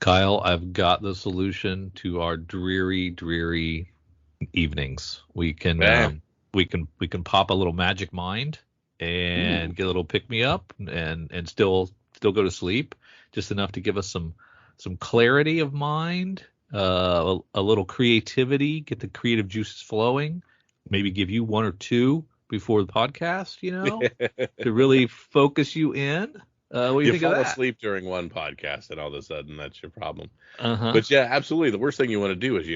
Kyle, I've got the solution to our dreary evenings. Man, We can pop a little magic mind and ooh, get a little pick me up and still go to sleep, just enough to give us some clarity of mind, a little creativity, get the creative juices flowing, maybe give you one or two before the podcast, to really focus you in. What do you you think of fall that? asleep during one podcast, and all of a sudden that's your problem. Uh-huh. But yeah, absolutely. The worst thing you want to do is,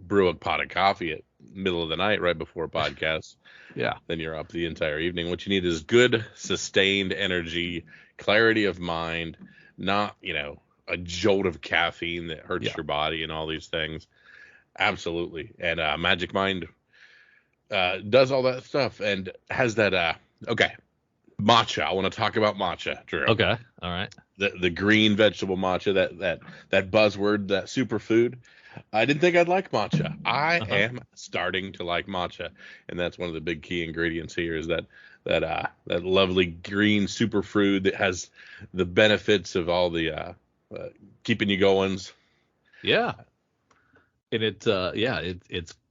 brew a pot of coffee at middle of the night right before a podcast. Yeah. Then you're up the entire evening. What you need is good, sustained energy, clarity of mind, not, a jolt of caffeine that hurts Yeah. your body and all these things. Absolutely. And Magic Mind does all that stuff and has that. Okay, matcha. I want to talk about matcha, Drew. Okay. All right. The green vegetable matcha, that buzzword, that superfood. I didn't think I'd like matcha. I Uh-huh. am starting to like matcha, and that's one of the big key ingredients here is that lovely green superfood that has the benefits of all the keeping you goings. Yeah. And it's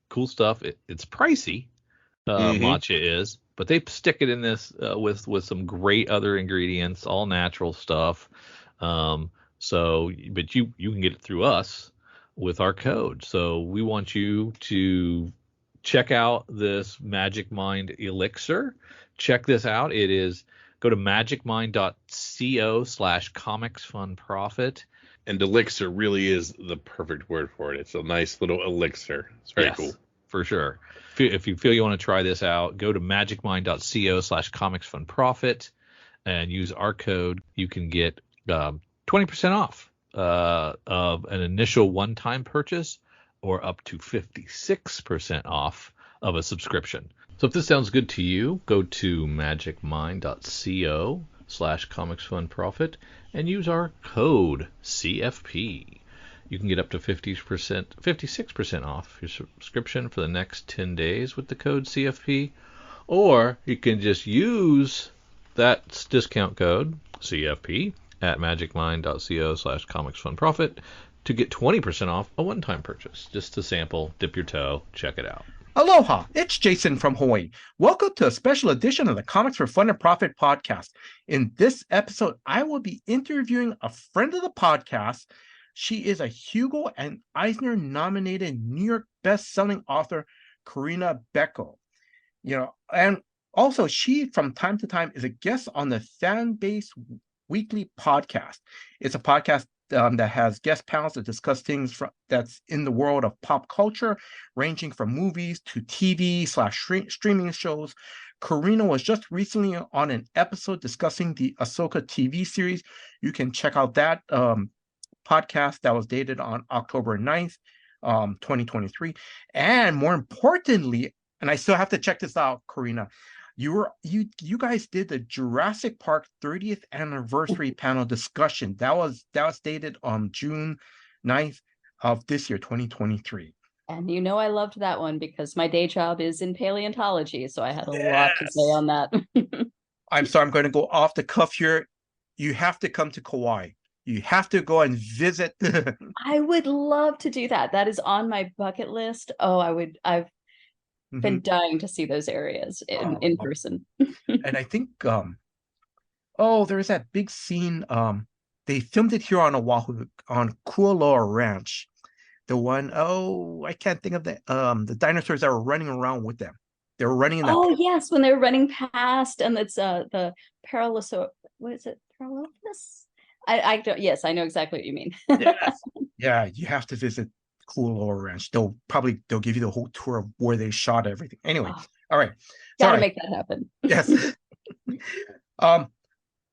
cool stuff. It's pricey. Mm-hmm. Matcha is, but they stick it in this with some great other ingredients, all natural stuff. But you can get it through us with our code. So we want you to check out this Magic Mind elixir. Check this out. It is go to magicmind.co/comics fun profit. And elixir really is the perfect word for it. It's a nice little elixir. It's very cool. Yes, for sure. If you feel you want to try this out, go to magicmind.co/comicsfunprofit and use our code. You can get 20% off of an initial one-time purchase or up to 56% off of a subscription. So if this sounds good to you, go to magicmind.co/comicsfunprofit and use our code CFP. You can get up to 56% off your subscription for the next 10 days with the code CFP, or you can just use that discount code CFP at magicmind.co/comicsfunprofit to get 20% off a one-time purchase. Just to sample, dip your toe, check it out. Aloha, it's Jason from Hawaii. Welcome to a special edition of the Comics for Fun and Profit podcast. In this episode, I will be interviewing a friend of the podcast. She is a Hugo and Eisner nominated New York best-selling author, Corinna Bechko. And also she from time to time is a guest on the Fan Base Weekly podcast. It's a podcast that has guest panels that discuss things that's in the world of pop culture, ranging from movies to TV/streaming shows. Corinna was just recently on an episode discussing the Ahsoka TV series. You can check out that podcast that was dated on October 9th, 2023. And more importantly, and I still have to check this out, Corinna, you guys did the Jurassic Park 30th anniversary panel discussion. That was dated on June 9th of this year, 2023. And I loved that one because my day job is in paleontology, so I had a lot to say Yes. on that. I'm sorry, I'm going to go off the cuff here. You have to come to Kauai. You have to go and visit. I would love to do that. That is on my bucket list. I've been dying to see those areas in person. And I think there's that big scene. They filmed it here on Oahu on Kualoa Ranch. The one, I can't think of the dinosaurs that were running around with them. They were running in that. Oh yes, when they were running past, and it's the perilous. What is it? Perilous? I don't. Yes, I know exactly what you mean. Yes. Yeah, you have to visit Kualoa Ranch. They'll give you the whole tour of where they shot everything. Anyway, all right. Gotta make that happen. Yes.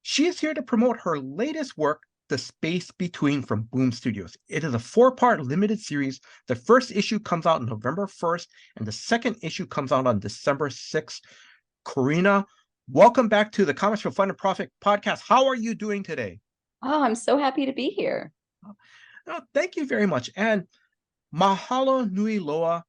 She is here to promote her latest work, The Space Between from Boom Studios. It is a 4-part limited series. The first issue comes out November 1st, and the second issue comes out on December 6th. Corinna, welcome back to the Comics for Fun and Profit podcast. How are you doing today? Oh, I'm so happy to be here. Thank you very much. And mahalo nui loa.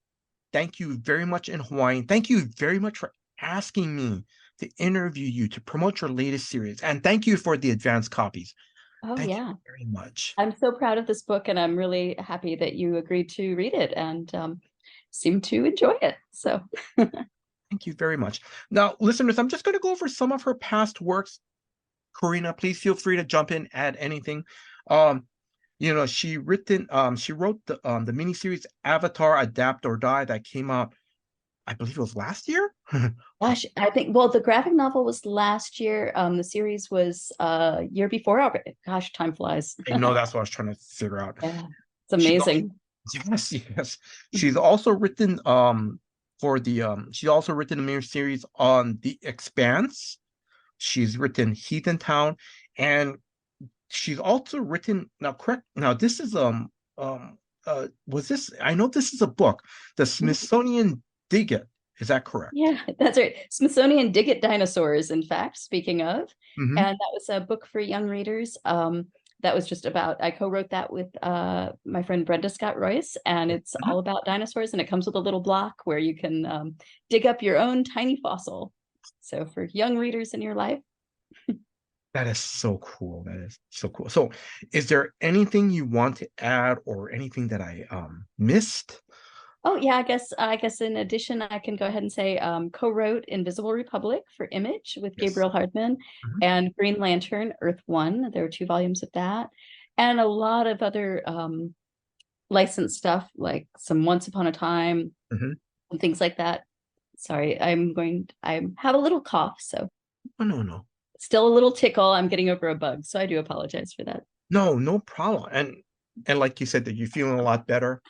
Thank you very much in Hawaiian. Thank you very much for asking me to interview you to promote your latest series. And thank you for the advanced copies. Oh, Thank yeah. you very much. I'm so proud of this book, and I'm really happy that you agreed to read it and seem to enjoy it. So, Thank you very much. Now, listeners, I'm just going to go over some of her past works. Corinna, please feel free to jump in, add anything. Um, she wrote the miniseries Avatar: Adapt or Die that came out, I believe it was last year. gosh, I think, well, the graphic novel was last year. The series was year before already. Gosh, time flies. I know that's what I was trying to figure out. Yeah, it's She's amazing. yes, yes. She's also written she's also written a mirror series on the Expanse. She's written Heathen Town, and she's also written now this is was this I know this is a book, The Smithsonian Dig It. Is that correct? Yeah, that's right. Smithsonian Dig It Dinosaurs, in fact, speaking of. Mhm. And that was a book for young readers. That was just about, I co-wrote that with my friend Brenda Scott Royce, and it's all about dinosaurs, and it comes with a little block where you can dig up your own tiny fossil. So for young readers in your life. That is so cool. That is so cool. So, is there anything you want to add or anything that I missed? Oh yeah, I guess in addition, I can go ahead and say co-wrote Invisible Republic for Image with Yes. Gabriel Hardman Mhm. and Green Lantern Earth One. There are 2 volumes of that, and a lot of other licensed stuff like some Once Upon a Time Mhm. and things like that. Sorry, I have a little cough, so Oh, no. still a little tickle. I'm getting over a bug, so I do apologize for that. No problem. And like you said, that you're feeling a lot better.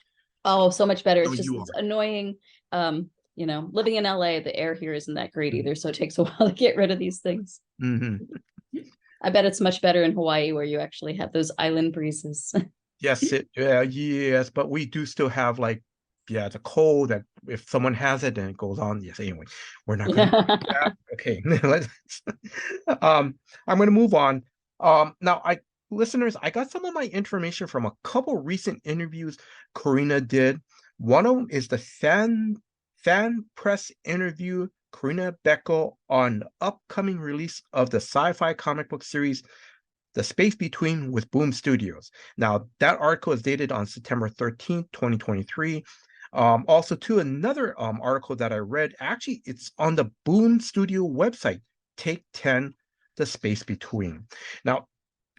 Oh, so much better. No, It's just you it's are. annoying. Living in LA, the air here isn't that great either, so it takes a while to get rid of these things. Mhm. I bet it's much better in Hawaii where you actually have those island breezes. Yes, but we do still have the cold that if someone has it, then it goes on. Yes, anyway, we're not going to do that. Okay, let's, I'm going to move on. Now, listeners, I got some of my information from a couple recent interviews Corinna did. One of them is the fan press interview Corinna Bechko on the upcoming release of the sci-fi comic book series The Space Between with Boom Studios. Now, that article is dated on September 13th, 2023. Also, to another article that I read, actually, it's on the Boom Studio website, Take 10, The Space Between. Now,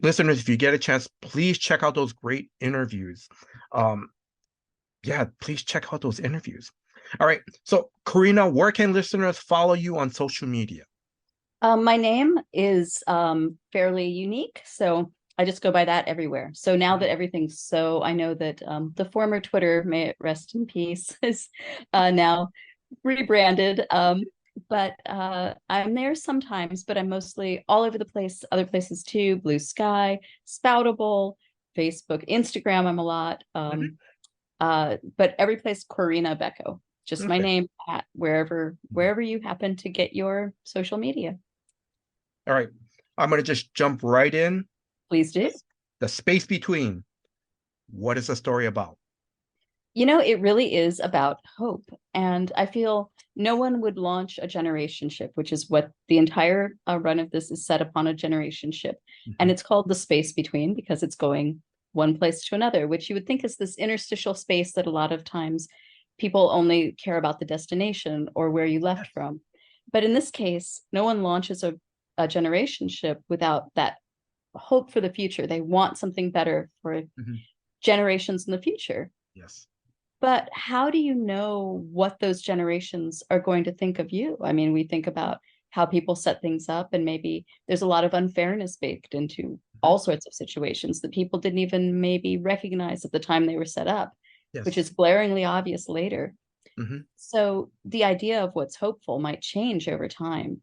listeners, if you get a chance, please check out those great interviews. Please check out those interviews. All right. So, Corinna, where can listeners follow you on social media? My name is fairly unique, so I just go by that everywhere. So now that everything's I know that the former Twitter, may it rest in peace, is now rebranded. But I'm there sometimes, but I'm mostly all over the place, other places too, Blue Sky, Spoutable, Facebook, Instagram, I'm a lot. But every place, Corinna Bechko, just my Okay. name at wherever you happen to get your social media. All right. I'm going to just jump right in. Please do. The Space Between. What is the story about? It really is about hope. And I feel no one would launch a generationship, which is what the entire run of this is set upon, a generationship. And it's called The Space Between because it's going one place to another, which you would think is this interstitial space that a lot of times people only care about the destination or where you left from. But in this case, no one launches a generationship without that hope for the future. They want something better for generations in the future. Yes. But how do you know what those generations are going to think of you? I mean, we think about how people set things up, and maybe there's a lot of unfairness baked into all sorts of situations that people didn't even maybe recognize at the time they were set up, which is glaringly obvious later. So the idea of what's hopeful might change over time.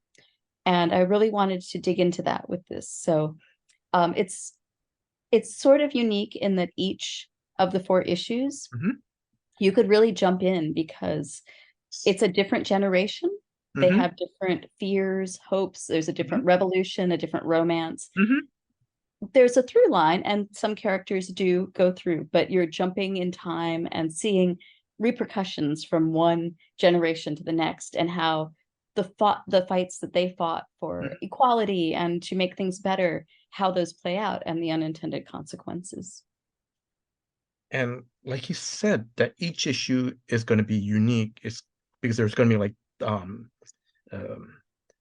And I really wanted to dig into that with this. So it's sort of unique in that each of the 4 issues, you could really jump in because it's a different generation. They have different fears, hopes. There's a different revolution, a different romance. There's a through line, and some characters do go through, but you're jumping in time and seeing repercussions from one generation to the next, and how the fights that they fought for equality and to make things better, how those play out and the unintended consequences. And like you said, that each issue is going to be unique. It's because there's going to be like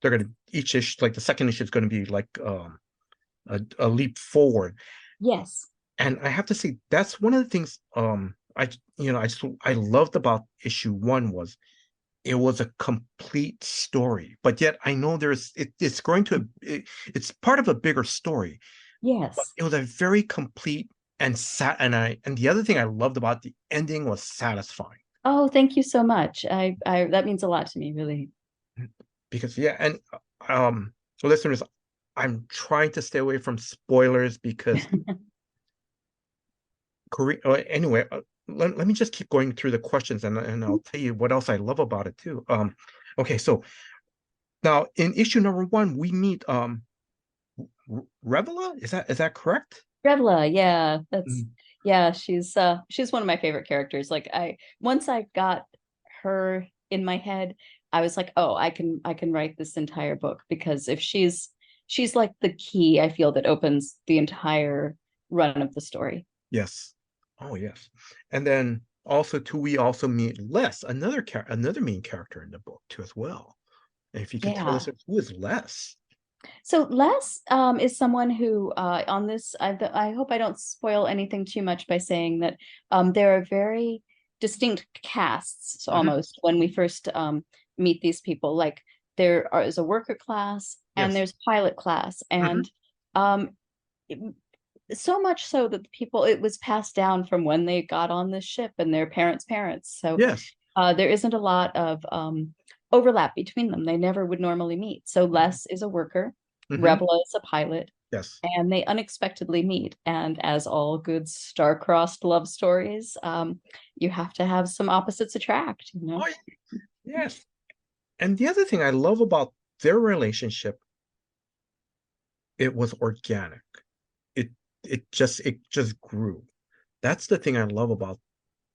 they're going to each issue, like the second issue is going to be like a leap forward. Yes. And I have to say that's one of the things I loved about issue 1 was it was a complete story, but yet I know it's going to it's part of a bigger story. Yes. But it was a very complete and the other thing I loved about the ending was satisfying. Oh, thank you so much. I that means a lot to me, really. Because and so listeners, I'm trying to stay away from spoilers because anyway, let me just keep going through the questions and I'll tell you what else I love about it too. Okay, so now in issue number 1, we meet Revla. Is that correct? Revla, yeah, yeah, she's one of my favorite characters. Like once I got her in my head, I was like, oh, I can write this entire book, because if she's like the key, I feel, that opens the entire run of the story. Yes. Oh, yes. And then also too, we also meet Les, another main character in the book too as well. And if you could tell us who is Les. So Les is someone who on this, I hope I don't spoil anything too much by saying that there are very distinct casts almost when we first meet these people. Like there is a worker class and there's pilot class, and so much so that the people, it was passed down from when they got on this ship and their parents' so there isn't a lot of overlap between them. They never would normally meet. So Les is a worker, Revla is a pilot, and they unexpectedly meet. And as all good star-crossed love stories, you have to have some opposites attract, you know? Oh, yes. And the other thing I love about their relationship, it was organic. It just grew. That's the thing I love about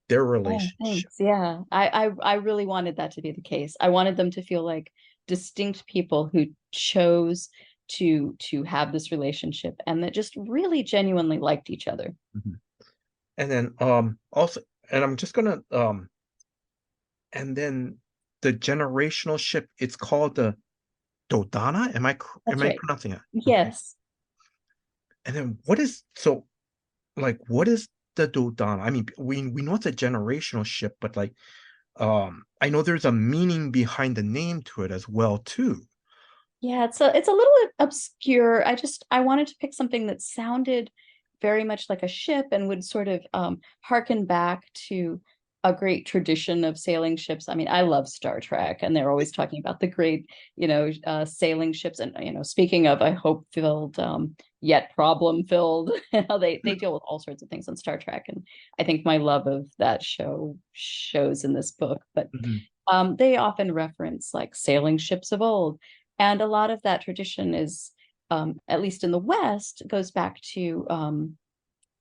their relationship. Oh, thanks. Yeah, I really wanted that to be the case. I wanted them to feel like distinct people who chose to have this relationship and that just really genuinely liked each other. And then also, and I'm just gonna and then the generational ship, it's called the Dodona. Am I pronouncing it? Yes. And then what is the Dodona? I mean, we know it's a generational ship, but like I know there's a meaning behind the name to it as well too. Yeah, it's a little obscure. I wanted to pick something that sounded very much like a ship and would sort of harken back to a great tradition of sailing ships. I mean, I love Star Trek, and they're always talking about the great, sailing ships. And, speaking of, I hope-filled, yet problem-filled, they deal with all sorts of things on Star Trek. And I think my love of that show shows in this book. But they often reference like sailing ships of old. And a lot of that tradition is, at least in the West, goes back to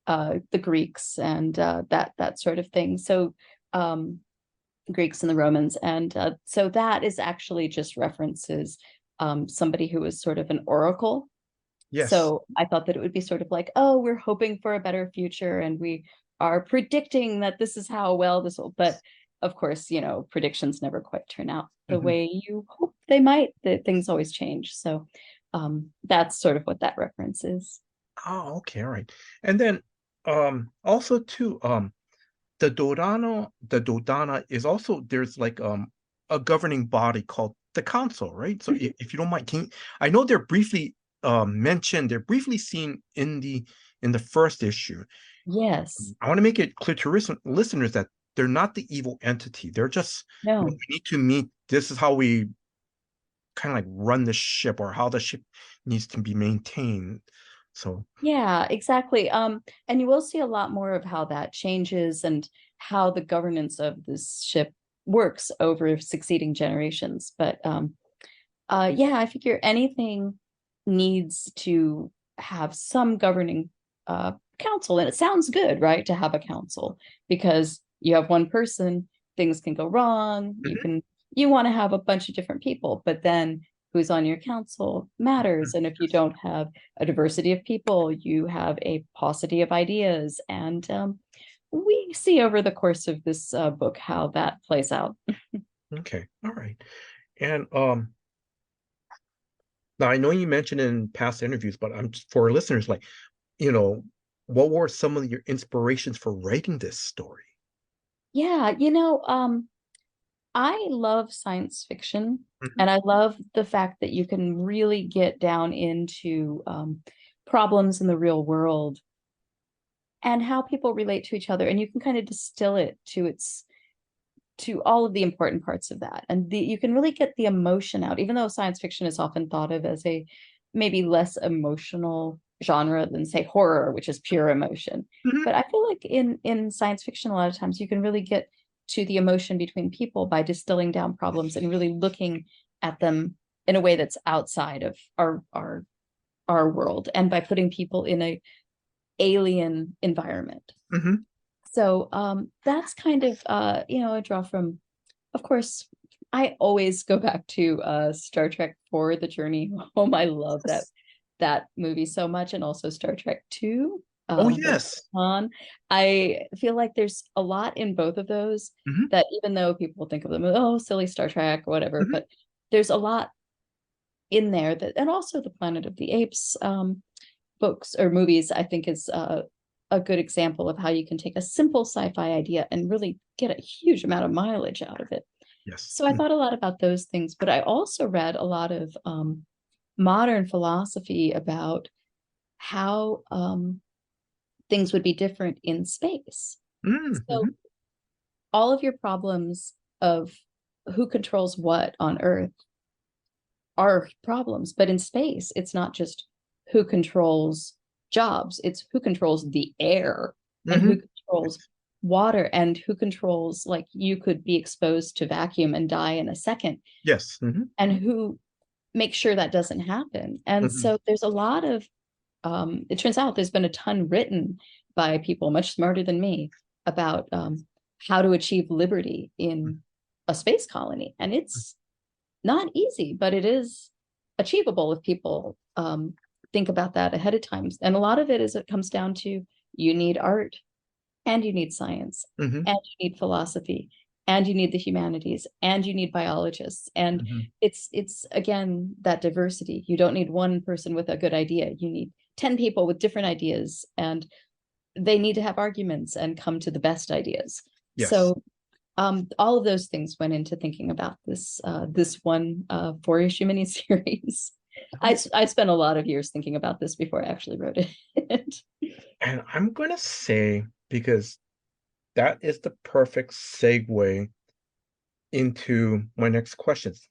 the Greeks and that sort of thing. So Greeks and the Romans. And so that is actually just references somebody who was sort of an oracle. Yes. So I thought that it would be sort of like, oh, we're hoping for a better future and we are predicting that this is how well this will, but of course, predictions never quite turn out the way you hope they might. That things always change. So that's sort of what that reference is. Oh, okay, all right. And then also too, the Dodona is also, there's like a governing body called the Council, right? So if you don't mind, I know they're briefly mentioned, they're briefly seen in the first issue. Yes. I want to make it clear to listeners that they're not the evil entity. They're just, we need to meet, this is how we kind of like run the ship, or how the ship needs to be maintained. So yeah, exactly. And you will see a lot more of how that changes and how the governance of this ship works over succeeding generations. But yeah, I figure anything needs to have some governing council, and it sounds good, right, to have a council, because you have one person, things can go wrong. You want to have a bunch of different people, but then who's on your council matters. And if you don't have a diversity of people, you have a paucity of ideas. And we see over the course of this book how that plays out. Okay, all right. And now I know you mentioned in past interviews, but I'm for our listeners, like, what were some of your inspirations for writing this story? Yeah, I love science fiction, Mhm. and I love the fact that you can really get down into problems in the real world and how people relate to each other, and you can kind of distill it to all of the important parts of that, and you can really get the emotion out, even though science fiction is often thought of as a maybe less emotional genre than, say, horror, which is pure emotion. Mhm. But I feel like in science fiction, a lot of times you can really get to the emotion between people by distilling down problems and really looking at them in a way that's outside of our world, and by putting people in a alien environment. Mhm. So that's kind of a draw from, of course, I always go back to Star Trek for the Journey Home. I love that movie so much, and also Star Trek 2. Oh, yes. I feel like there's a lot in both of those Mhm. that, even though people think of them as, oh, silly Star Trek or whatever, Mhm. but there's a lot in there that, and also the Planet of the Apes books or movies, I think is a good example of how you can take a simple sci-fi idea and really get a huge amount of mileage out of it. Yes. So I thought a lot about those things, but I also read a lot of modern philosophy about how things would be different in space. So Mhm. all of your problems of who controls what on Earth are problems, but in space, it's not just who controls jobs, it's who controls the air and who Mhm. controls water and who controls, like, you could be exposed to vacuum and die in a second, Yes. Mhm. and who makes sure that doesn't happen. And Mhm. so there's a lot of it turns out there's been a ton written by people much smarter than me about how to achieve liberty in a space colony. And it's not easy, but it is achievable if people think about that ahead of time. And a lot of it is, it comes down to, you need art, and you need science, Mhm. and you need philosophy, and you need the humanities, and you need biologists. And Mhm. it's again that diversity. You don't need one person with a good idea. You need 10 people with different ideas, and they need to have arguments and come to the best ideas. Yes. So all of those things went into thinking about this one 4-issue miniseries. I spent a lot of years thinking about this before I actually wrote it. And I'm gonna say, because that is the perfect segue into my next questions.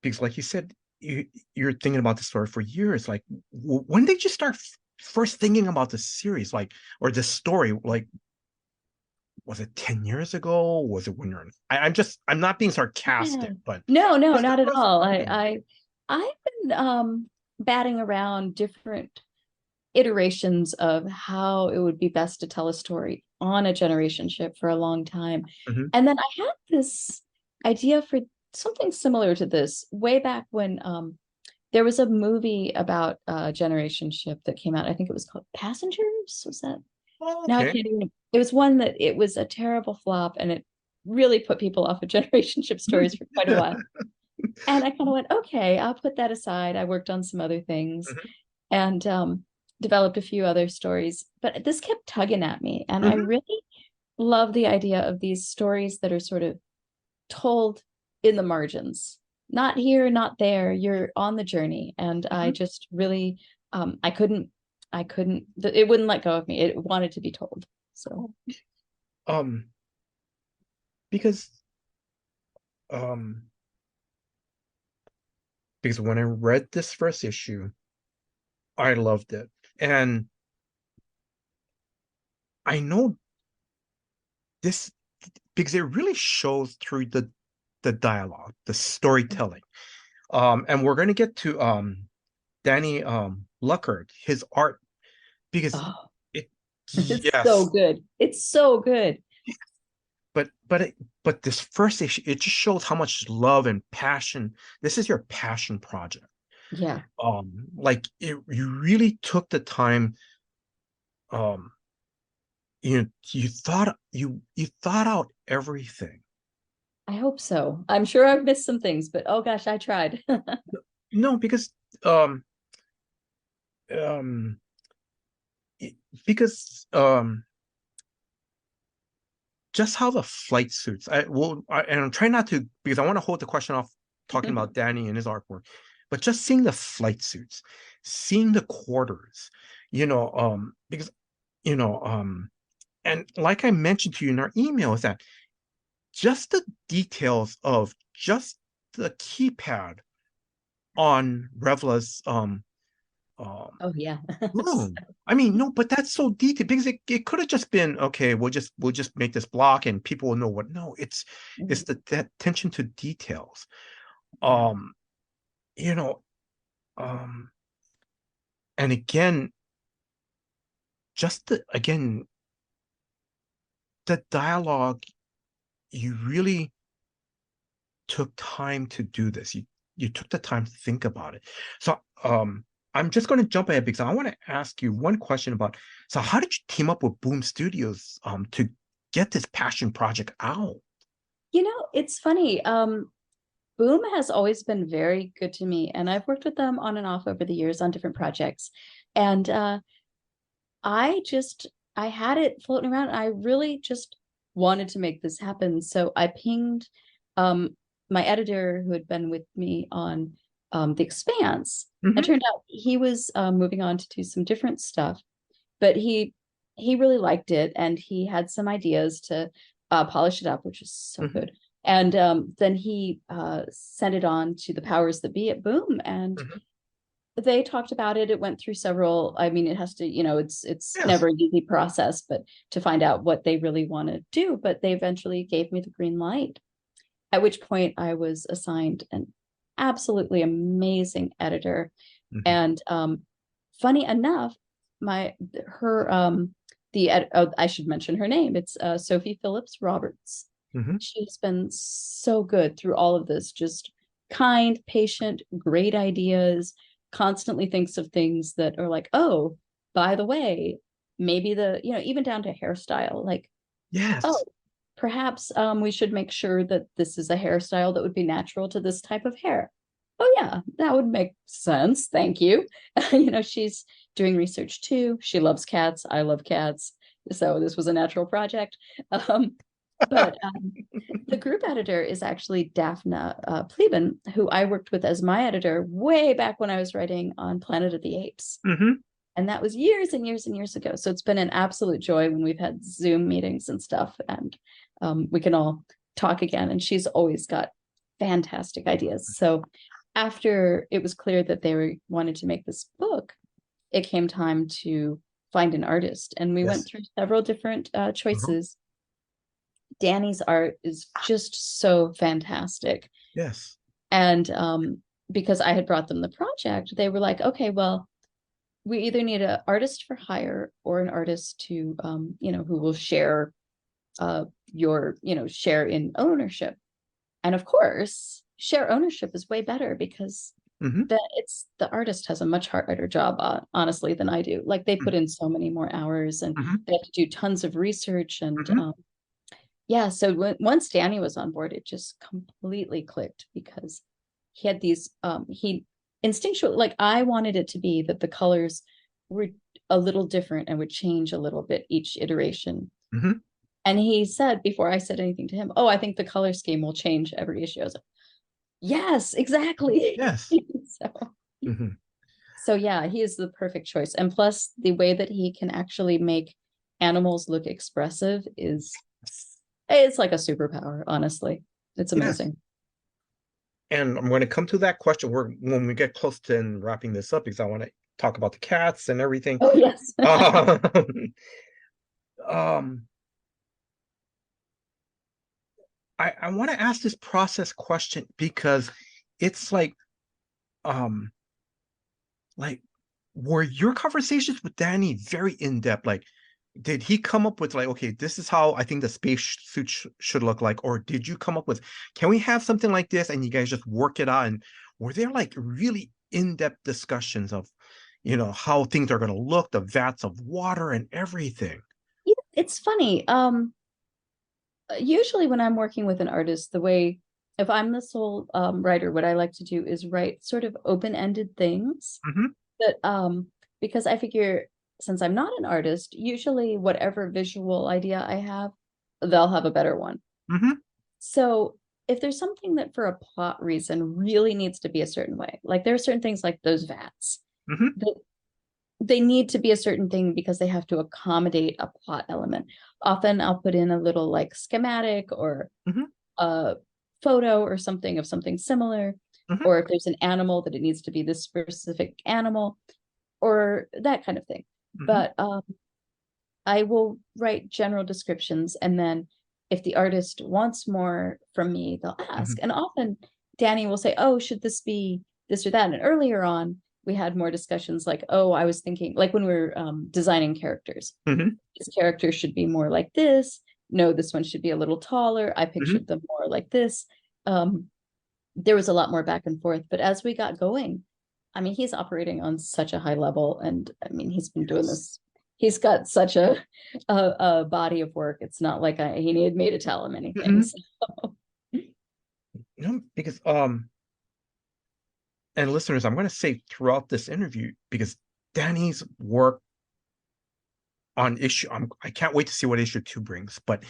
Because like you said, you're thinking about the story for years. Like, when did you start first thinking about the series, like, or the story? Like, was it 10 years ago? Was it when you're I'm not being Yeah. sarcastic, but No, what's the not at first all. thing? I've been batting around different iterations of how it would be best to tell a story on a generation ship for a long time. Mhm. And then I had this idea for something similar to this way back when there was a movie about a generation ship that came out. I think it was called Passengers. Was that? Oh, Now I okay. can't even. It was one that, it was a terrible flop, and it really put people off of generation ship stories for quite a while. And I kind of went, okay, I'll put that aside. I worked on some other things Mhm. and developed a few other stories, but this kept tugging at me. And I Mhm. really love the idea of these stories that are sort of told in the margins, not here, not there. You're on the journey. And I Mhm. just really, it wouldn't let go of me. It wanted to be told. So, Um, because um, because when I read this first issue, I loved it, and I know this because it really shows through the dialogue, the storytelling. And we're gonna get to Danny Luckert, his art, because oh, it it's so yes, good. It's so good. but this first issue, it just shows how much love and passion. This is your passion project. Yeah. Like you really took the time. You thought out everything. I hope so. I'm sure I've missed some things, but oh gosh, I tried. No, because um um because just how the flight suits. And I'm trying not to, because I want to hold the question off talking about Danny and his artwork, but just seeing the flight suits, seeing the quarters, because and like I mentioned to you in our email, is that just the details of just the keypad on Revla's Oh yeah. room. I mean, no, but that's so detailed because it could have just been, okay, we'll just make this block and people will know what. No, it's that attention to details. Yeah. Um, you know, um, and again, the dialogue, you really took time to do this. You took the time to think about it. So I'm just going to jump ahead because I want to ask you one question about, so how did you team up with Boom Studios to get this passion project out? It's funny. Boom has always been very good to me, and I've worked with them on and off over the years on different projects. And I just I had it floating around. I really just wanted to make this happen. So I pinged um my editor who had been with me on the Expanse. It Mhm. turned out he was moving on to do some different stuff, but he really liked it and he had some ideas to polish it up, which is so Mhm. good. And then he sent it on to the powers that be at Boom, and Mhm. they talked about it. It went through several. I mean, it has to, it's Yes. never an easy process, but to find out what they really want to do. But they eventually gave me the green light, at which point I was assigned an absolutely amazing editor. Mhm. And funny enough, my her I should mention her name. It's Sophie Phillips Roberts. Mhm. She's been so good through all of this, just kind, patient, great ideas, constantly thinks of things that are like, oh, by the way, maybe even down to hairstyle, like, oh, Yes. perhaps we should make sure that this is a hairstyle that would be natural to this type of hair. Oh yeah, that would make sense. Thank you. She's doing research too. She loves cats. I love cats. So this was a natural project. But the group editor is actually Daphne Pleben, who I worked with as my editor way back when I was writing on Planet of the Apes. Mhm. And that was years and years and years ago. So it's been an absolute joy when we've had Zoom meetings and stuff, and we can all talk again. And she's always got fantastic ideas. So after it was clear that they wanted to make this book, it came time to find an artist. And we went Yes. through several different Uh-huh. choices. Danny's art is just so fantastic. Yes. And because I had brought them the project, they were like, okay, well, we either need an artist for hire or an artist to who will share share in ownership. And of course, share ownership is way better because Mhm. the artist has a much harder job, honestly, than I do. Like, they put in so many more hours and Mhm. they have to do tons of research. And Mhm. yeah, so once Danny was on board, it just completely clicked because he had these he instinctual, like, I wanted it to be that the colors were a little different and would change a little bit each iteration. Mhm. And he said, before I said anything to him, oh, I think the color scheme will change every issue. I was like, yes, exactly. Yes. so Mhm. so yeah, he is the perfect choice. And plus, the way that he can actually make animals look expressive is, it's like a superpower, honestly. It's Yes. amazing. And I'm going to come to that question when we get close to wrapping this up because I want to talk about the cats and everything. Oh yes. um, um, I want to ask this process question because it's um, like, were your conversations with Danny very in depth? Like, did he come up with like, okay, this is how I think the space suit should look like, or did you come up with, can we have something like this, and you guys just work it out? And were there like really in-depth discussions of, how things are going to look, the vats of water and everything? It's funny. Usually when I'm working with an artist, if I'm the sole writer, what I like to do is write sort of open-ended things that because I figure, since I'm not an artist, usually whatever visual idea I have, they'll have a better one. So if there's something that for a plot reason really needs to be a certain way, like there are certain things like those vats that they need to be a certain thing because they have to accommodate a plot element. Often I'll put in a little like schematic or a photo or something of something similar, or if there's an animal that it needs to be this specific animal or that kind of thing. But I will write general descriptions, and then if the artist wants more from me, they'll ask. And often Danny will say, oh, should this be this or that? And earlier on, we had more discussions like, oh, I was thinking, like when we were designing characters, this character should be more like this. No, this one should be a little taller. I pictured them more like this. There was a lot more back and forth. But as we got going, I mean, he's operating on such a high level. And I mean, he's been doing this. He's got such a body of work. It's not like he needed me to tell him anything. So. Because and listeners, I'm going to say throughout this interview, because Danny's work on I can't wait to see what issue 2 brings. But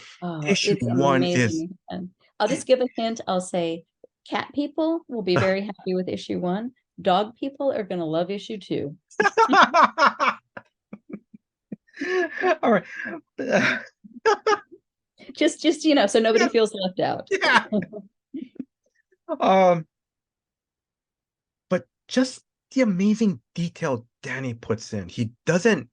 issue 1 is. And I'll just give a hint. I'll say, cat people will be very happy with issue 1. Dog people are going to love issue 2. All right. just so nobody feels left out. Yeah. But just the amazing detail Danny puts in. He doesn't.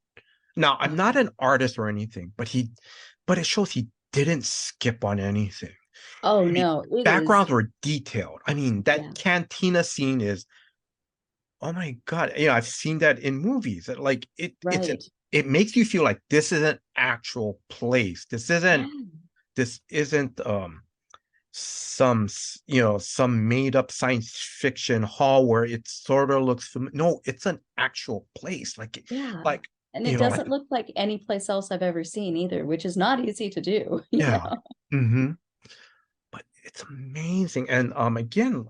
Now, I'm not an artist or anything, but it shows he didn't skip on anything. Oh no, backgrounds were detailed. I mean, that cantina scene is, oh my God. I've seen that in movies. Like it makes you feel like this is an actual place. This isn't some made up science fiction hall where it sort of looks no, it's an actual place. And it doesn't look like any place else I've ever seen either, which is not easy to do. But it's amazing. And again,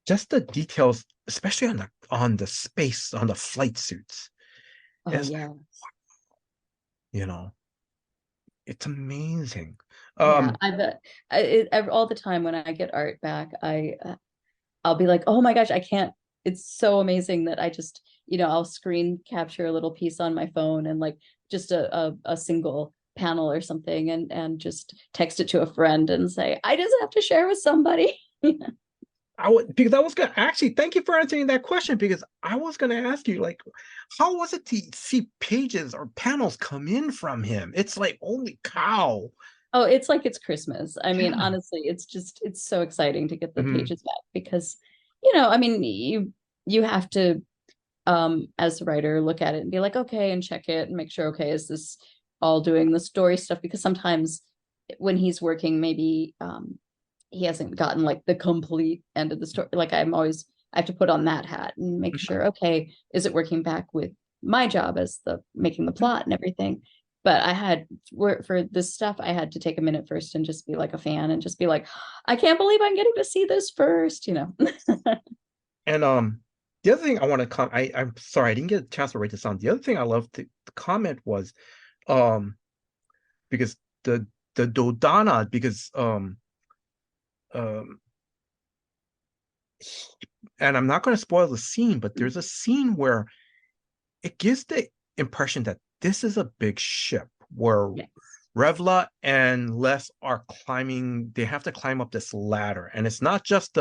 just the details, especially on the space, on the flight suits. It's amazing. I bet all the time when I get art back, I'll be like, oh my gosh, I can't. It's so amazing that I just, I'll screen capture a little piece on my phone and like just a single panel or something and just text it to a friend and say, I just have to share with somebody. Because I was going to actually, thank you for answering that question, because I was going to ask you, like, how was it to see pages or panels come in from him? It's like, holy cow. Oh, it's like it's Christmas. I mean, honestly, it's so exciting to get the pages back because, I mean, you have to, as a writer, look at it and be like, okay, and check it and make sure, okay, is this all doing the story stuff? Because sometimes when he's working, maybe he hasn't gotten like the complete end of the story. Like I have to put on that hat and make sure, okay, is it working back with my job as making the plot and everything? But for this stuff, I had to take a minute first and just be like a fan and just be like, I can't believe I'm getting to see this first, And the other thing I want to comment, I'm sorry, I didn't get a chance to write this down. The other thing I love to comment was, because the Dodona, because and I'm not going to spoil the scene, but there's a scene where it gives the impression that this is a big ship where Revla and Les are climbing. They have to climb up this ladder, and it's not just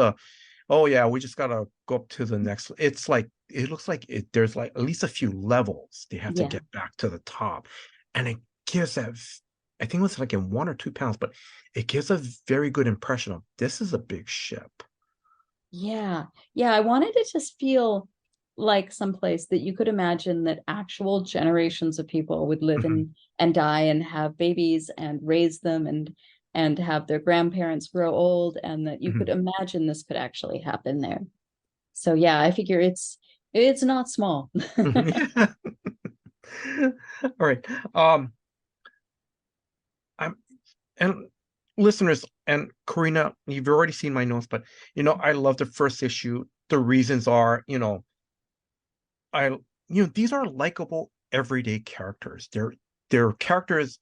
we just gotta go up to the next. It's like it looks like there's like at least a few levels they have to get back to the top, and it gives that. I think it was like in 1 or 2 pounds, but it gives a very good impression of this is a big ship. Yeah. I wanted it to feel like someplace that you could imagine that actual generations of people would live in and die and have babies and raise them and have their grandparents grow old, and that you could imagine this could actually happen there. So yeah, I figure it's not small. All right. And listeners, and Corinna, you've already seen my notes, but I love the first issue. The reasons are, these are likable everyday characters. They're characters,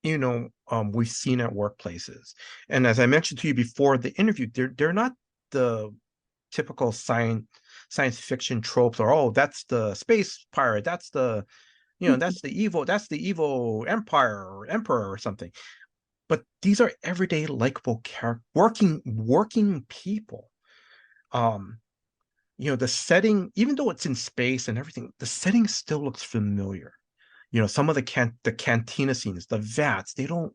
we've seen at workplaces. And as I mentioned to you before the interview, they're not the typical science fiction tropes, or, oh, that's the space pirate, that's the that's the evil empire or emperor or something. But these are everyday likable working people. The setting, even though it's in space and everything, the setting still looks familiar. Some of the cantina scenes, the vats, they don't,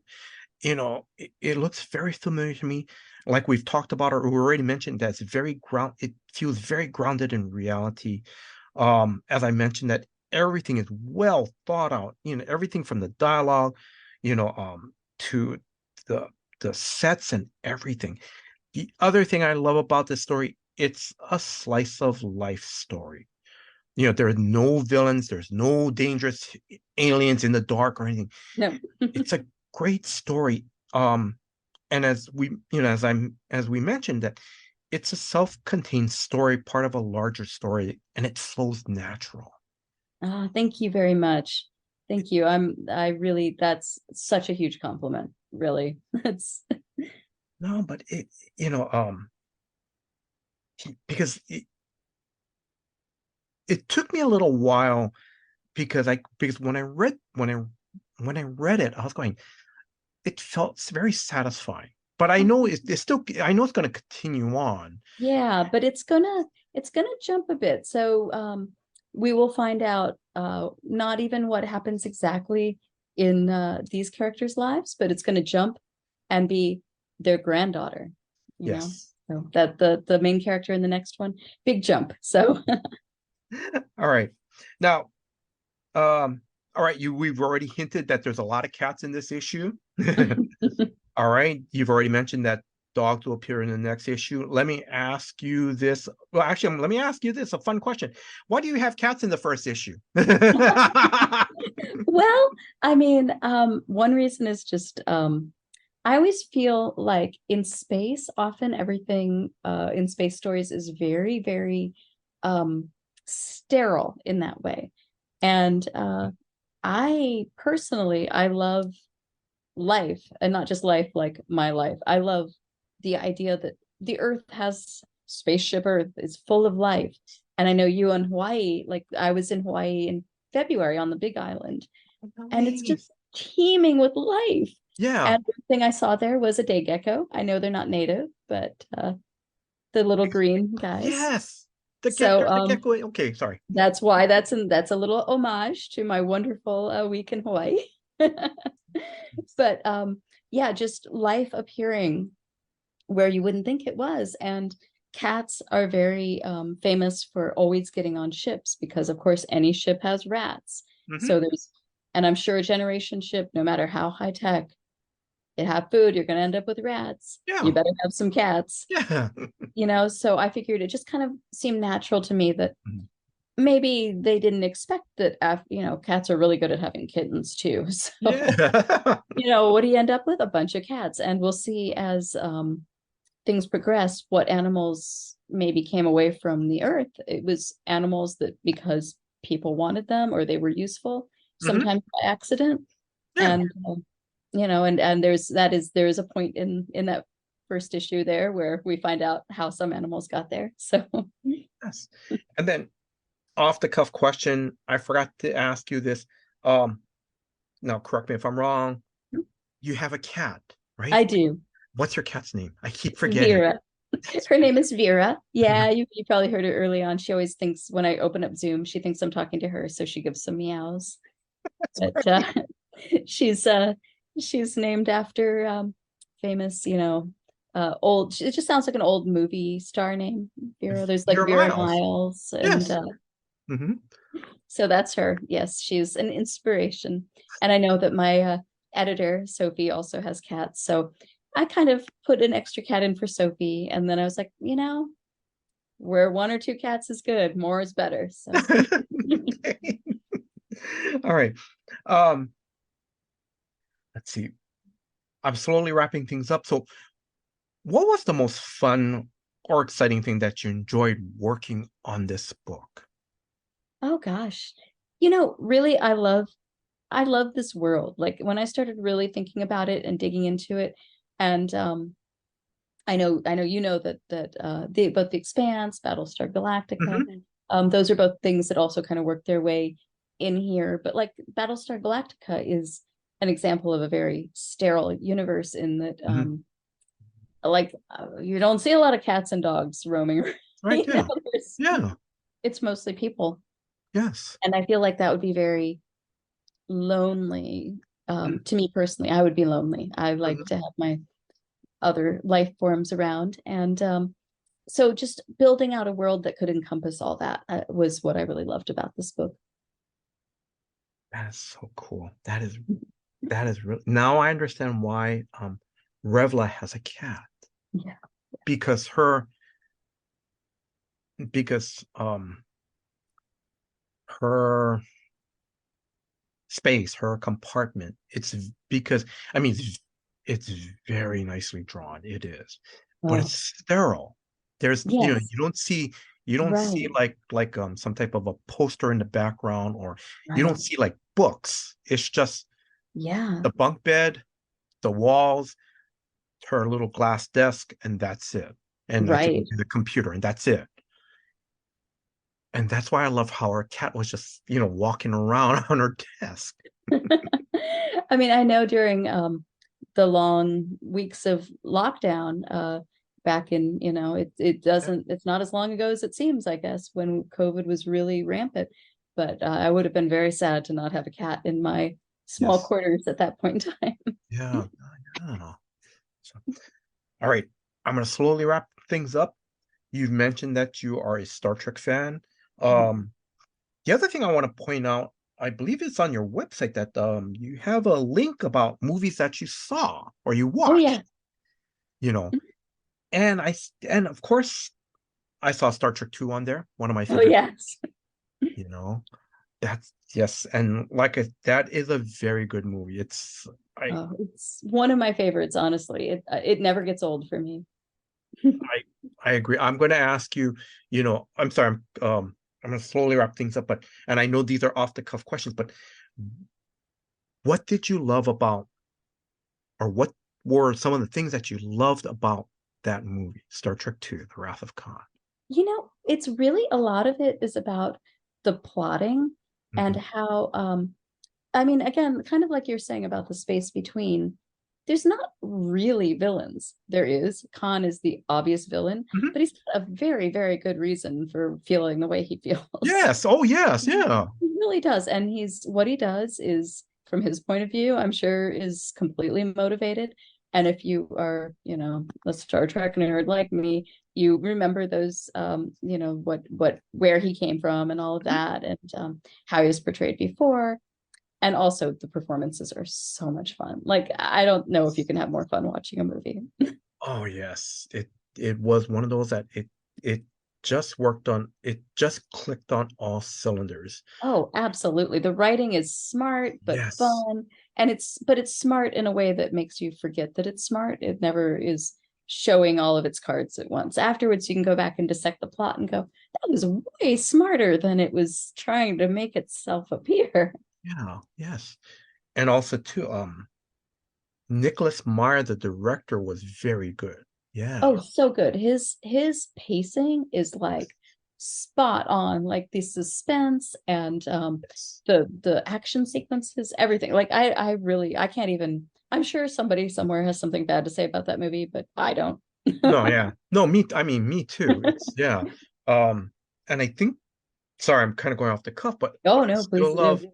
it looks very familiar to me. Like we've talked about, or we already mentioned, that it feels very grounded in reality. As I mentioned, that everything is well thought out, everything from the dialogue, to the sets and everything. The other thing I love about this story, it's a slice of life story. There are no villains, there's no dangerous aliens in the dark or anything. No. It's a great story. And as we mentioned, that it's a self-contained story, part of a larger story, and it flows natural. Thank you very much. Thank you. That's such a huge compliment, really. No, but because it took me a little while, because when I read it, I was going, it felt very satisfying. But I know it's going to continue on. Yeah, but it's gonna jump a bit. So we will find out not even what happens exactly in these characters' lives, but it's gonna jump and be their granddaughter. Yes. So that the main character in the next one, big jump. So all right. Now, all right, we've already hinted that there's a lot of cats in this issue. All right, you've already mentioned that dogs will appear in the next issue. Let me ask you this. Well, actually, let me ask you this, a fun question. Why do you have cats in the first issue? Well, I mean, one reason is just I always feel like in space, often everything in space stories is very, very sterile in that way. And I personally, I love life, and not just life like my life. I love the idea that the Earth has spaceship Earth is full of life. And I know you in Hawaii, like I was in Hawaii in February on the Big Island, and it's just teeming with life. Yeah. And the thing I saw there was a day gecko. I know they're not native, but the little green guys. Yes. The gecko. Okay, sorry. That's why that's a little homage to my wonderful week in Hawaii. But yeah, just life appearing where you wouldn't think it was. And cats are very famous for always getting on ships, because of course any ship has rats. So and I'm sure a generation ship, no matter how high tech it have food, you're going to end up with rats. Yeah. You better have some cats. Yeah. So I figured it just kind of seemed natural to me that maybe they didn't expect that, cats are really good at having kittens too. So, what do you end up with? A bunch of cats. And we'll see as things progress what animals maybe came away from the Earth. It was animals that because people wanted them or they were useful, sometimes by accident. Yeah. And there is a point in that first issue there where we find out how some animals got there. So yes. And then off the cuff question, I forgot to ask you this. Now correct me if I'm wrong. You have a cat, right? I do. What's your cat's name? I keep forgetting. Vera. Her name is Vera. Yeah, you probably heard her early on. She always thinks when I open up Zoom, she thinks I'm talking to her, so she gives some meows. But she's named after famous, old. It just sounds like an old movie star name. Vera. There's like Vera Vera Miles. Miles, and Yes. so that's her. Yes, she's an inspiration. And I know that my editor Sophie also has cats, so I kind of put an extra cat in for Sophie, and then I was like, where 1 or 2 cats is good, more is better. So Okay. All right. Let's see. I'm slowly wrapping things up. So, what was the most fun or exciting thing that you enjoyed working on this book? oh gosh, really, I love this world. Like when I started really thinking about it and digging into it, and I know that both the Expanse, Battlestar Galactica, those are both things that also kind of work their way in here. But like Battlestar Galactica is an example of a very sterile universe in that you don't see a lot of cats and dogs roaming around. Right. Yeah. Yeah. It's mostly people. Yes. And I feel like that would be very lonely. To me personally, I would be lonely. I like to have my other life forms around. And so just building out a world that could encompass all that was what I really loved about this book. That is so cool. That is really, now I understand why Revla has a cat. Yeah. Because her space, her compartment, it's because it's very nicely drawn. It is, but it's sterile. There's you don't see like some type of a poster in the background, or you don't see like books. It's just the bunk bed, the walls, her little glass desk, and that's it. And I think the computer, and that's it. And that's why I love how her cat was just, walking around on her desk. I mean, I know during the long weeks of lockdown, back in, it's not as long ago as it seems, I guess, when COVID was really rampant. But I would have been very sad to not have a cat in my small quarters at that point in time. Yeah. So, all right. I'm going to slowly wrap things up. You've mentioned that you are a Star Trek fan. The other thing I want to point out, I believe it's on your website that you have a link about movies that you saw or you watched. Oh yeah. And of course I saw Star Trek 2 on there, one of my favorites. Oh yes. That's yes, and that is a very good movie. It's one of my favorites, honestly. It never gets old for me. I agree. I'm going to ask you, I'm sorry, I'm going to slowly wrap things up, and I know these are off the cuff questions, but what did you love about, or what were some of the things that you loved about that movie, Star Trek II, The Wrath of Khan? It's really, a lot of it is about the plotting and how, again, kind of like you're saying about the space between, there's not really villains. There is. Khan is the obvious villain, but he's got a very, very good reason for feeling the way he feels. Yes. Oh, yes. Yeah. He really does. And what he does is, from his point of view, I'm sure is completely motivated. And if you are, a Star Trek nerd like me, you remember those, where he came from and all of that, and how he was portrayed before. And also the performances are so much fun. Like, I don't know if you can have more fun watching a movie. Oh yes. It was one of those that it just clicked on all cylinders. Oh, absolutely. The writing is smart but fun. And it's smart in a way that makes you forget that it's smart. It never is showing all of its cards at once. Afterwards, you can go back and dissect the plot and go, that was way smarter than it was trying to make itself appear. Yeah, yes. And also too, Nicholas Meyer, the director, was very good. Yeah. Oh, so good. His pacing is like spot on, like the suspense and the action sequences, everything. Like I can't even, I'm sure somebody somewhere has something bad to say about that movie, but I don't. No, yeah. No, me too. It's yeah. And I think, sorry, I'm kind of going off the cuff, but oh no, please love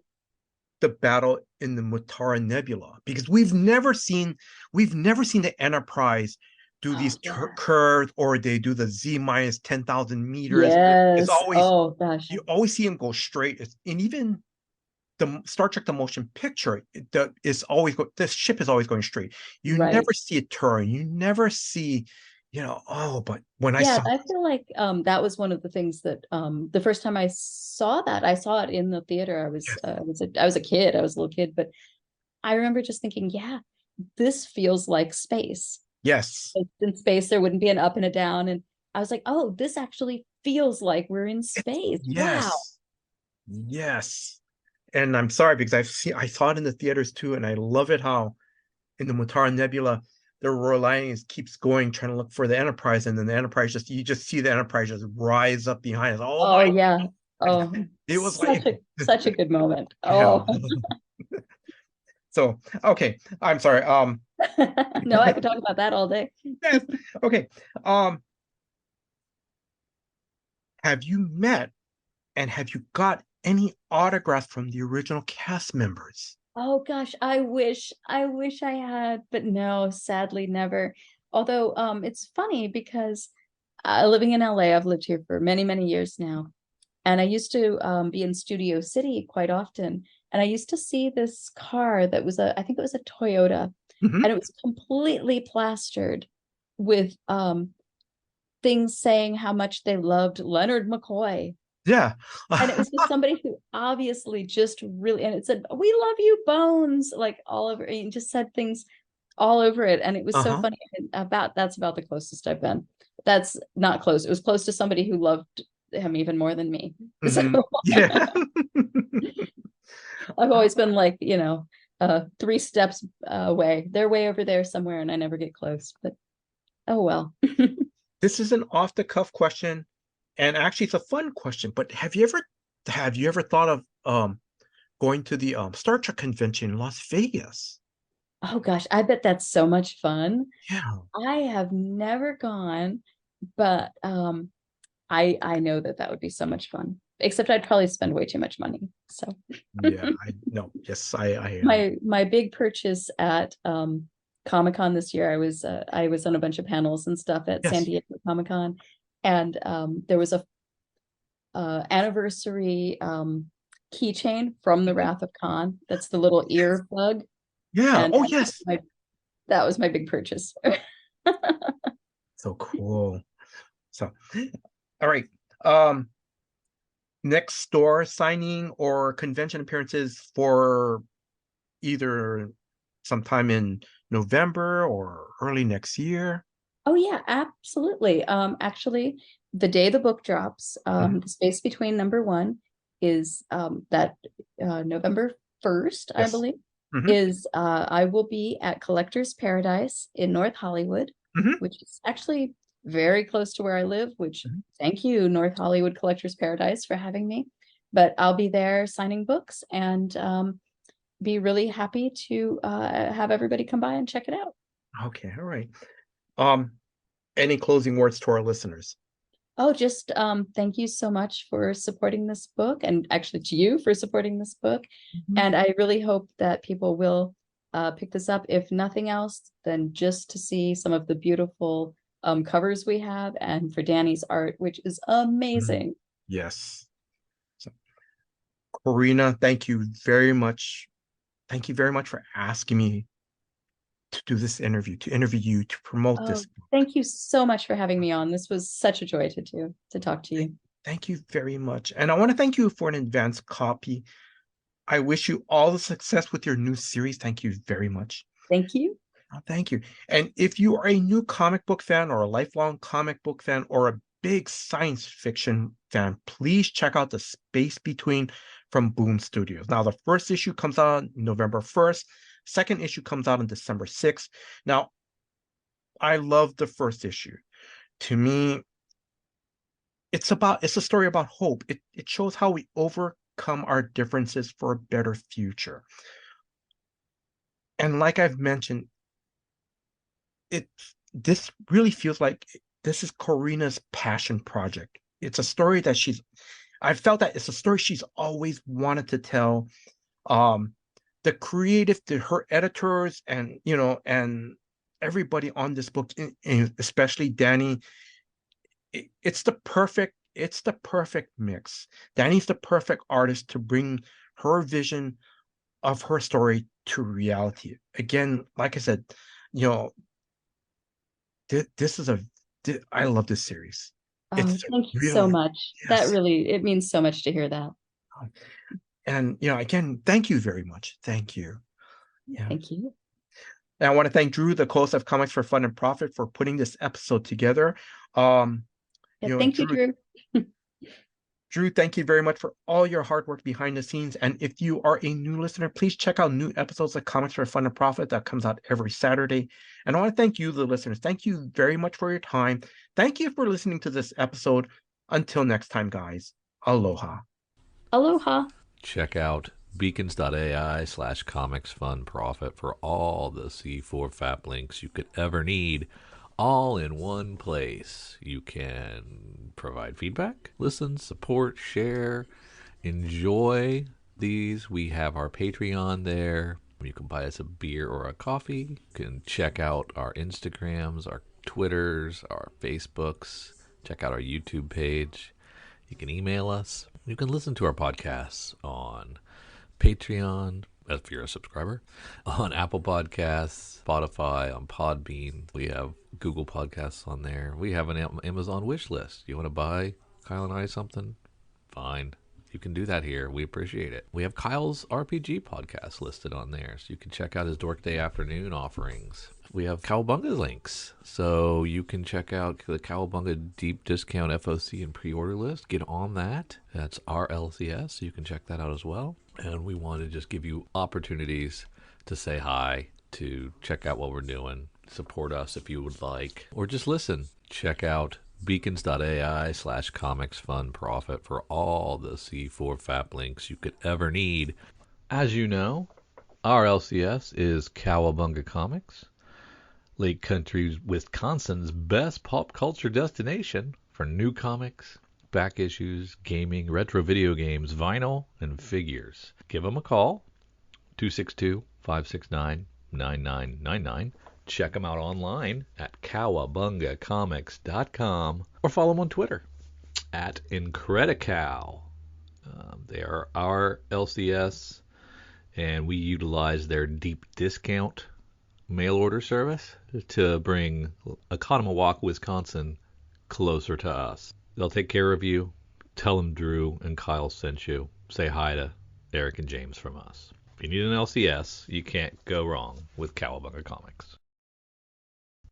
the battle in the Mutara Nebula, because we've never seen the Enterprise do these yeah. curves, or they do the Z minus 10,000 meters. It's Yes. always, Oh gosh. you always see them go straight. And even the Star Trek the motion picture, this ship is always going straight. You Right. never see it turn. You never see, but when I Yeah, saw, I feel like that was one of the things that the first time I saw it in the theater. I was a kid, I was a little kid, but I remember just thinking, yeah, this feels like space. yes, In space, there wouldn't be an up and a down, and I was like, oh, this actually feels like we're in it's, space. Wow. yes, yes. And I'm sorry because I saw it in the theaters too, and I love it how in the Mutara Nebula, the Royal Alliance keeps going, trying to look for the Enterprise, and then the Enterprise you just see the Enterprise just rise up behind us. Oh Oh my! yeah. Oh, It was like, such a good moment. yeah. Oh. So okay, I'm sorry. No, I could talk about that all day. Yes. Okay. Um, have you met and have you got any autographs from the original cast members? Oh gosh, I wish I had, but no, sadly never. Although it's funny because living in LA, I've lived here for many, many years now. And I used to be in Studio City quite often. And I used to see this car that was I think it was a Toyota, Mhm. and it was completely plastered with things saying how much they loved Leonard McCoy. Yeah. And it was just somebody who obviously just really, and it said, "We love you, Bones," like all over, and just said things all over it. And it was so Uh-huh. funny. And that's about the closest I've been. That's not close. It was close to somebody who loved him even more than me. So Mhm. Yeah. I've always been like, 3 steps away. They're way over there somewhere, and I never get close. But oh well. This is an off-the-cuff question, and actually it's a fun question, but have you ever thought of going to the Star Trek convention in Las Vegas? Oh gosh, I bet that's so much fun. Yeah. I have never gone, but I know that that would be so much fun. Except I'd probably spend way too much money. So Yeah, I no, yes, I my big purchase at Comic-Con this year, I was on a bunch of panels and stuff at San yes. Diego Comic-Con, and there was a anniversary keychain from the Mhm. Wrath of Khan. That's the little ear bug, Yeah. and Oh yes. that was my big purchase. So cool. So, all right. Um, Next store signing or convention appearances for either sometime in November or early next year. Oh yeah, absolutely. Actually, the day the book drops, Mhm. the space between number one is that November 1st, I Yes. believe, Hmm. is I will be at Collector's Paradise in North Hollywood, Hmm. which is actually very close to where I live, which Hmm. thank you, North Hollywood Collector's Paradise, for having me. But I'll be there signing books and be really happy to have everybody come by and check it out. Okay. All right. Um, any closing words to our listeners? Oh, just thank you so much for supporting this book, and actually to you for supporting this book. Mhm. And I really hope that people will pick this up, if nothing else, then just to see some of the beautiful covers we have, and for Danny's art, which is Mhm. amazing. Yes. So, Corinna, thank you very much. Thank you very much for asking me to do this interview, to interview you, to promote Oh, this. thank you so much for having me on. This was such a joy to do, to talk to you. Thank you very much. And I want to thank you for an advanced copy. I wish you all the success with your new series. Thank you very much. Thank you. Oh, thank you. And if you are a new comic book fan or a lifelong comic book fan or a big science fiction fan, please check out The Space Between from Boom Studios. Now, the first issue comes out on November 1st. Second issue comes out on December 6th. Now, I love the first issue. To me, it's a story about hope. It shows how we overcome our differences for a better future. And like I've mentioned, it this really feels like this is Corinna's passion project. It's a story that I felt that it's a story she's always wanted to tell. Um, her editors and everybody on this book, and especially Danny. It's the perfect mix. Danny's the perfect artist to bring her vision of her story to reality. Again, like I said, you know, this is I love this series. Oh, It's thank you so really, much. That yes. really, it means so much to hear that. And again, thank you very much. Thank you. Yeah. Thank you. And I want to thank Drew, the co-host of Comics for Fun and Profit, for putting this episode together. Yeah, thank you, Drew. Drew, thank you very much for all your hard work behind the scenes. And if you are a new listener, please check out new episodes of Comics for Fun and Profit that comes out every Saturday. And I want to thank you, the listeners. Thank you very much for your time. Thank you for listening to this episode. Until next time, guys. Aloha. Aloha. Check out beacons.ai/comicsfunprofit for all the C4FAP links you could ever need, all in one place. You can provide feedback, listen, support, share, enjoy these. We have our Patreon there. You can buy us a beer or a coffee. You can check out our Instagrams, our Twitters, our Facebooks. Check out our YouTube page. You can email us. You can listen to our podcasts on Patreon, if you're a subscriber, on Apple Podcasts, Spotify, on Podbean. We have Google Podcasts on there. We have an Amazon wish list. You want to buy Kyle and I something? Fine. You can do that here. We appreciate it. We have Kyle's RPG podcast listed on there, so you can check out his Dork Day Afternoon offerings. We have Cowabunga links, so you can check out the Cowabunga Deep Discount FOC and pre-order list. Get on that. That's our LCS, so you can check that out as well. And we want to just give you opportunities to say hi, to check out what we're doing, support us if you would like, or just listen. Check out beacons.ai/comicsfunprofit for all the C4FAP links you could ever need. As you know, our LCS is Cowabunga Comics, Lake Country, Wisconsin's best pop culture destination for new comics, back issues, gaming, retro video games, vinyl, and figures. Give them a call, 262-569-9999. Check them out online at cowabungacomics.com or follow them on Twitter at Incredicow. They are our LCS, and we utilize their deep discount mail order service to bring Oconomowoc, Wisconsin closer to us. They'll take care of you. Tell them Drew and Kyle sent you. Say hi to Eric and James from us. If you need an LCS, you can't go wrong with Cowabunga Comics.